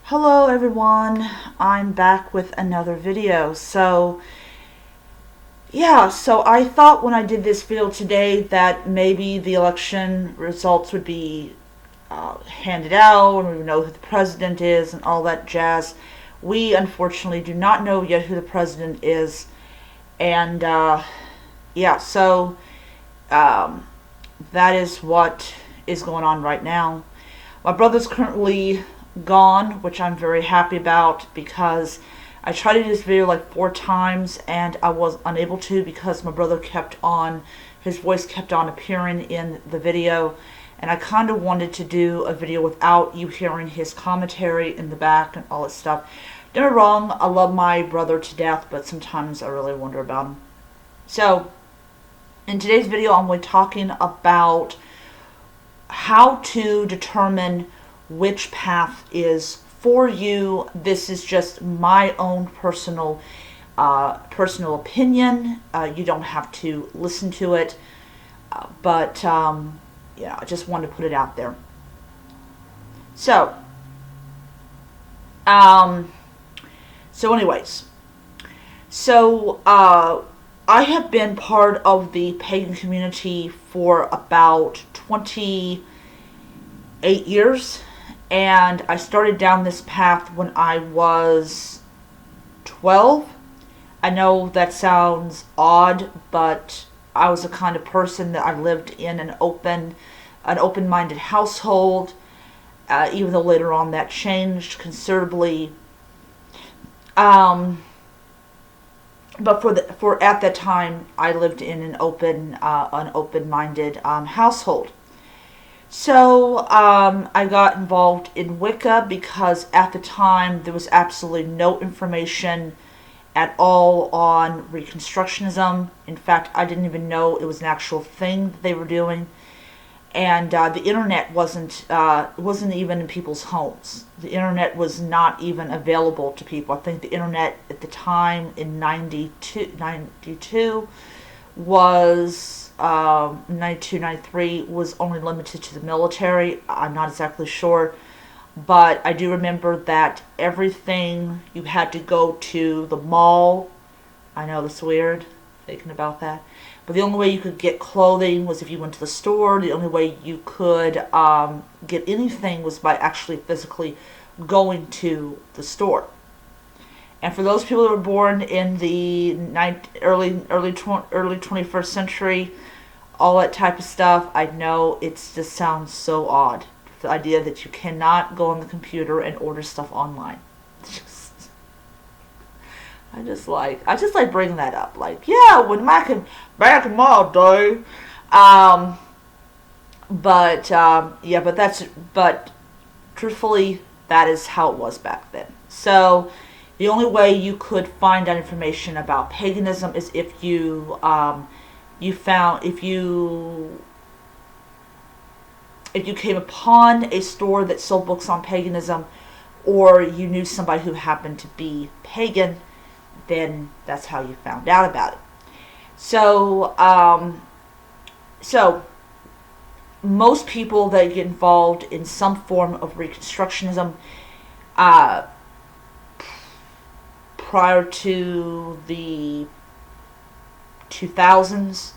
Hello everyone, I'm back with another video. So I thought when I did this video today that maybe the election results would be handed out and we would know who the president is and all that jazz. We unfortunately do not know yet who the president is, and that is what is going on right now. My brother's currently gone, which I'm very happy about because I tried to do this video like 4 times and I was unable to because my brother his voice kept on appearing in the video, and I kind of wanted to do a video without you hearing his commentary in the back and all that stuff. Don't get me wrong, I love my brother to death, but sometimes I really wonder about him. So, in today's video I'm going to be talking about how to determine which path is for you. This is just my own personal opinion. You don't have to listen to it, but I just wanted to put it out there. So, I have been part of the pagan community for about 28 years. And I started down this path when I was 12. I know that sounds odd, but I was the kind of person that I lived in an open-minded household, even though later on that changed considerably. But at that time, I lived in an open-minded household. So, I got involved in Wicca because at the time there was absolutely no information at all on Reconstructionism. In fact, I didn't even know it was an actual thing that they were doing. And the internet wasn't even in people's homes. The internet was not even available to people. I think the internet at the time in 92 was 92, 93 was only limited to the military. I'm not exactly sure, but I do remember that everything, you had to go to the mall. I know that's weird thinking about that, but the only way you could get clothing was if you went to the store. The only way you could get anything was by actually physically going to the store. And for those people that were born in the early 21st century, all that type of stuff, I know it just sounds so odd. The idea that you cannot go on the computer and order stuff online. I just like bringing that up. Like, yeah, when back in my day, but truthfully, that is how it was back then. So, the only way you could find out information about paganism is if you came upon a store that sold books on paganism, or you knew somebody who happened to be pagan, then that's how you found out about it. So most people that get involved in some form of Reconstructionism, prior to the 2000s,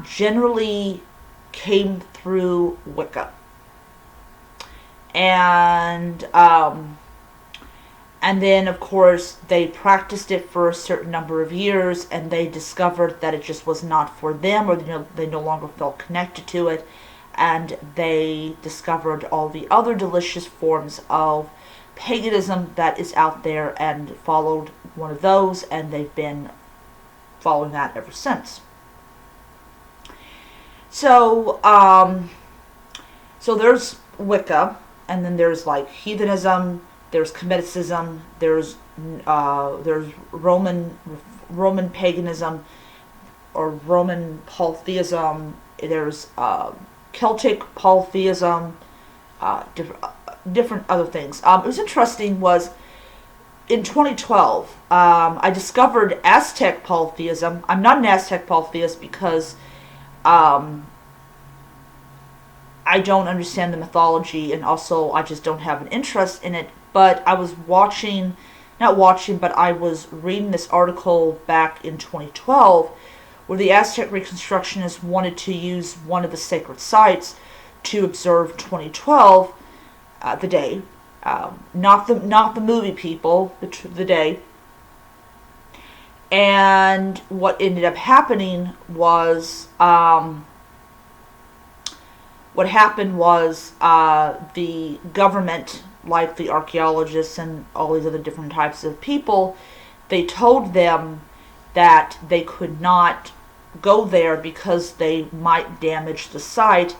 generally came through Wicca, and then of course they practiced it for a certain number of years, and they discovered that it just was not for them, or they no longer felt connected to it, and they discovered all the other delicious forms of paganism that is out there and followed one of those, and they've been following that ever since. So there's Wicca, and then there's like heathenism, there's Cometicism, there's Roman paganism or Roman polytheism, there's Celtic polytheism, different other things. It was interesting was in 2012, I discovered Aztec polytheism. I'm not an Aztec polytheist because I don't understand the mythology, and also I just don't have an interest in it. But I was not watching, but I was reading this article back in 2012 where the Aztec Reconstructionists wanted to use one of the sacred sites to observe 2012, the day, not the movie people, the day. And what ended up happening was, the government, like the archaeologists and all these other different types of people, they told them that they could not go there because they might damage the site,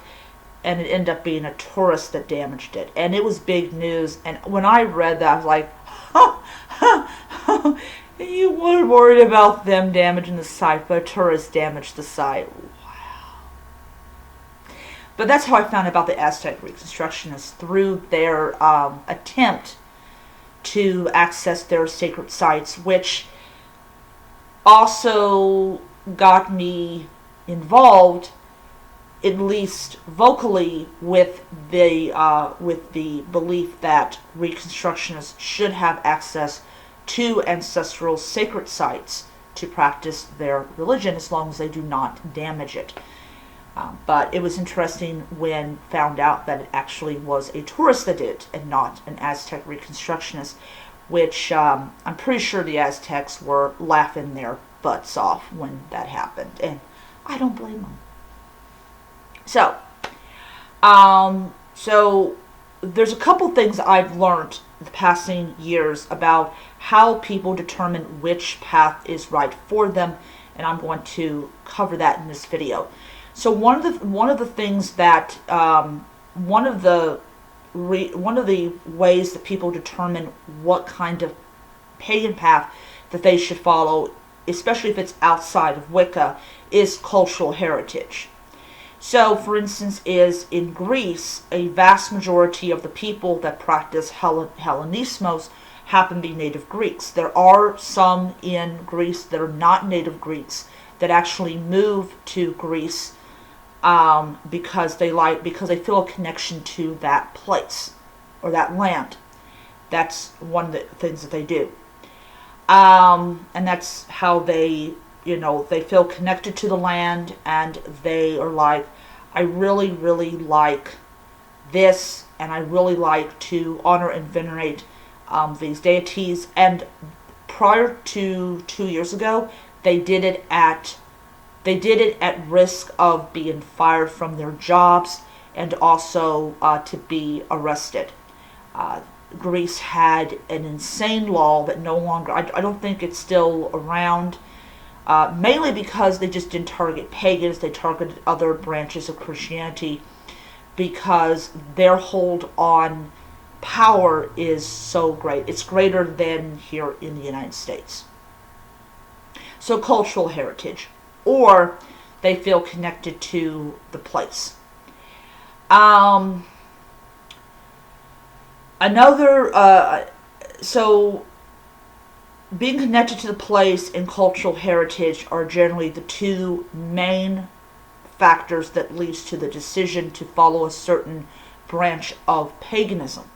and it ended up being a tourist that damaged it. And it was big news. And when I read that, I was like, you were worried about them damaging the site, but a tourist damaged the site. Wow. But that's how I found out about the Aztec Reconstructionists, through their attempt to access their sacred sites, which also got me involved, at least vocally, with the belief that Reconstructionists should have access to ancestral sacred sites to practice their religion, as long as they do not damage it. But it was interesting when found out that it actually was a tourist that did it, and not an Aztec Reconstructionist, which I'm pretty sure the Aztecs were laughing their butts off when that happened, and I don't blame them. So there's a couple things I've learned the passing years about how people determine which path is right for them, and I'm going to cover that in this video. So one of the things that one of the ways that people determine what kind of pagan path that they should follow, especially if it's outside of Wicca, is cultural heritage. So, for instance, is in Greece, a vast majority of the people that practice Hellenismos happen to be native Greeks. There are some in Greece that are not native Greeks that actually move to Greece because they feel a connection to that place or that land. That's one of the things that they do, and that's how they feel connected to the land, and they are like, I really, really like this, and I really like to honor and venerate these deities. And prior to 2 years ago, they did it at risk of being fired from their jobs, and also to be arrested. Greece had an insane law that no longer, I don't think it's still around, mainly because they just didn't target pagans, they targeted other branches of Christianity, because their hold on power is so great. It's greater than here in the United States. So cultural heritage, or they feel connected to the place. So being connected to the place and cultural heritage are generally the two main factors that leads to the decision to follow a certain branch of paganism.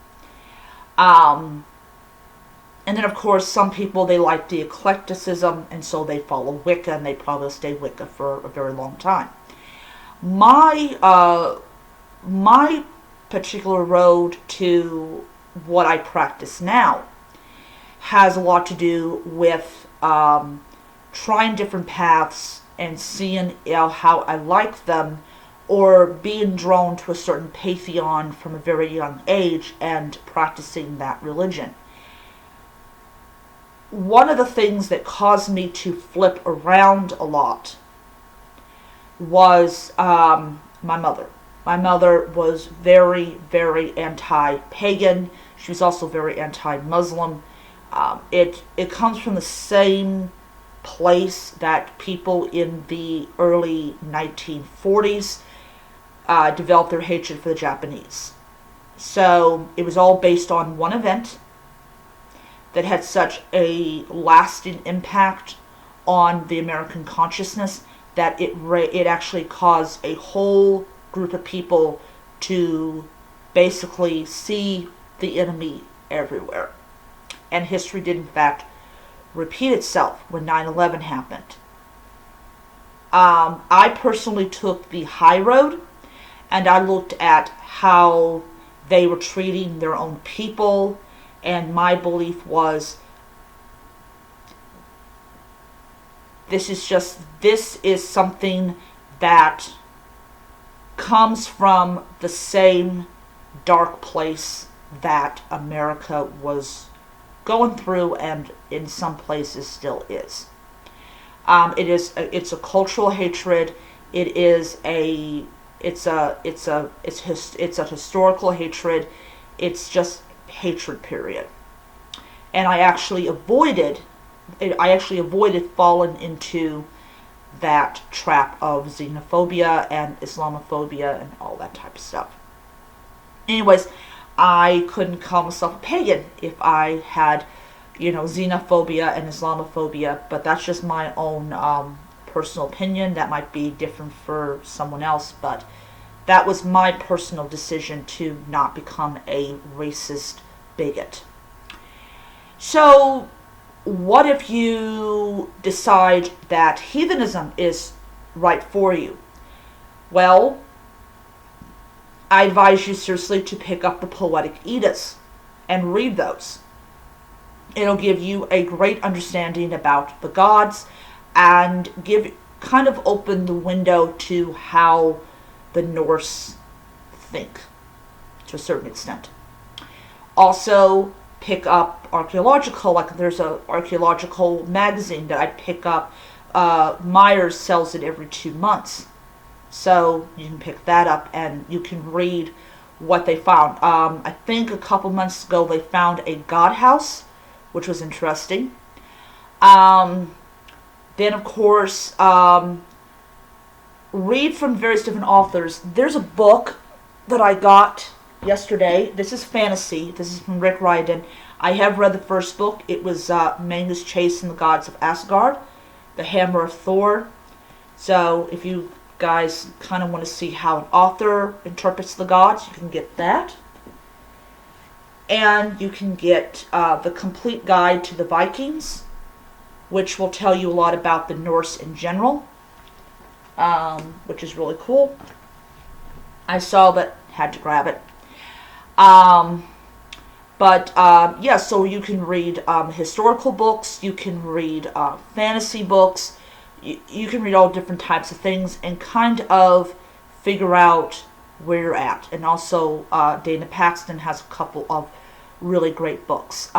And then, of course, some people, they like the eclecticism, and so they follow Wicca, and they probably stay Wicca for a very long time. My particular road to what I practice now has a lot to do with trying different paths and seeing how I like them, or being drawn to a certain pantheon from a very young age and practicing that religion. One of the things that caused me to flip around a lot was my mother. My mother was very, very anti-pagan. She was also very anti-Muslim. It comes from the same place that people in the early 1940s developed their hatred for the Japanese. So it was all based on one event that had such a lasting impact on the American consciousness that it actually caused a whole group of people to basically see the enemy everywhere. And history did, in fact, repeat itself when 9/11 happened. I personally took the high road, and I looked at how they were treating their own people, and my belief was this is something that comes from the same dark place that America was going through, and in some places still is. It's a cultural hatred. It's a historical hatred. It's just hatred, period. And I actually avoided falling into that trap of xenophobia and Islamophobia and all that type of stuff. Anyways, I couldn't call myself a pagan if I had, xenophobia and Islamophobia, but that's just my own personal opinion. That might be different for someone else, but that was my personal decision to not become a racist bigot. So, what if you decide that heathenism is right for you? Well, I advise you seriously to pick up the Poetic Eddas and read those. It'll give you a great understanding about the gods and kind of open the window to how the Norse think to a certain extent. Also, pick up archaeological, like there's a archaeological magazine that I pick up. Myers sells it every 2 months. So you can pick that up and you can read what they found. I think a couple months ago they found a god house, which was interesting. Then, of course, read from various different authors. There's a book that I got yesterday. This is fantasy. This is from Rick Riordan. I have read the first book. It was Magnus Chase and the Gods of Asgard, The Hammer of Thor. So if you guys kind of want to see how an author interprets the gods, you can get that. And you can get the complete guide to the Vikings, which will tell you a lot about the Norse in general, which is really cool. I saw that, had to grab it. So you can read historical books, you can read fantasy books, you can read all different types of things and kind of figure out where you're at. And also, Dana Paxton has a couple of really great books.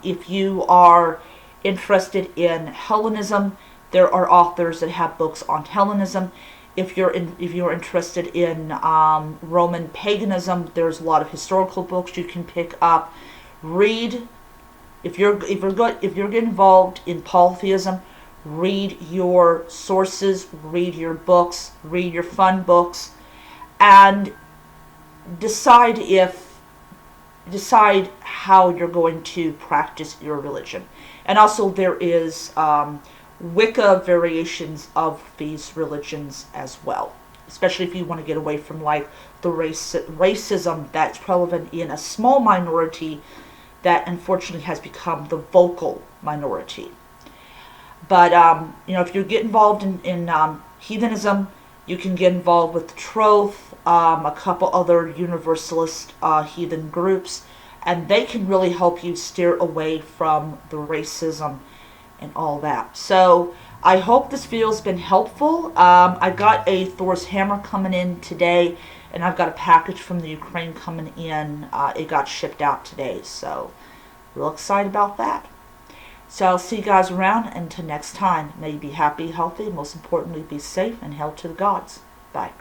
If you are interested in Hellenism, there are authors that have books on Hellenism. If you're interested in Roman paganism, there's a lot of historical books you can pick up. Read. If you're getting involved in polytheism, read your sources, read your books, read your fun books, and decide how you're going to practice your religion. And also there is Wicca variations of these religions as well, especially if you want to get away from like the racism that's prevalent in a small minority that unfortunately has become the vocal minority. But if you get involved in heathenism, you can get involved with the Troth, a couple other universalist heathen groups, and they can really help you steer away from the racism and all that. So I hope this video has been helpful. I got a Thor's hammer coming in today, and I've got a package from the Ukraine coming in. It got shipped out today, so real excited about that. So I'll see you guys around. Until next time, may you be happy, healthy, and most importantly, be safe and held to the gods. Bye.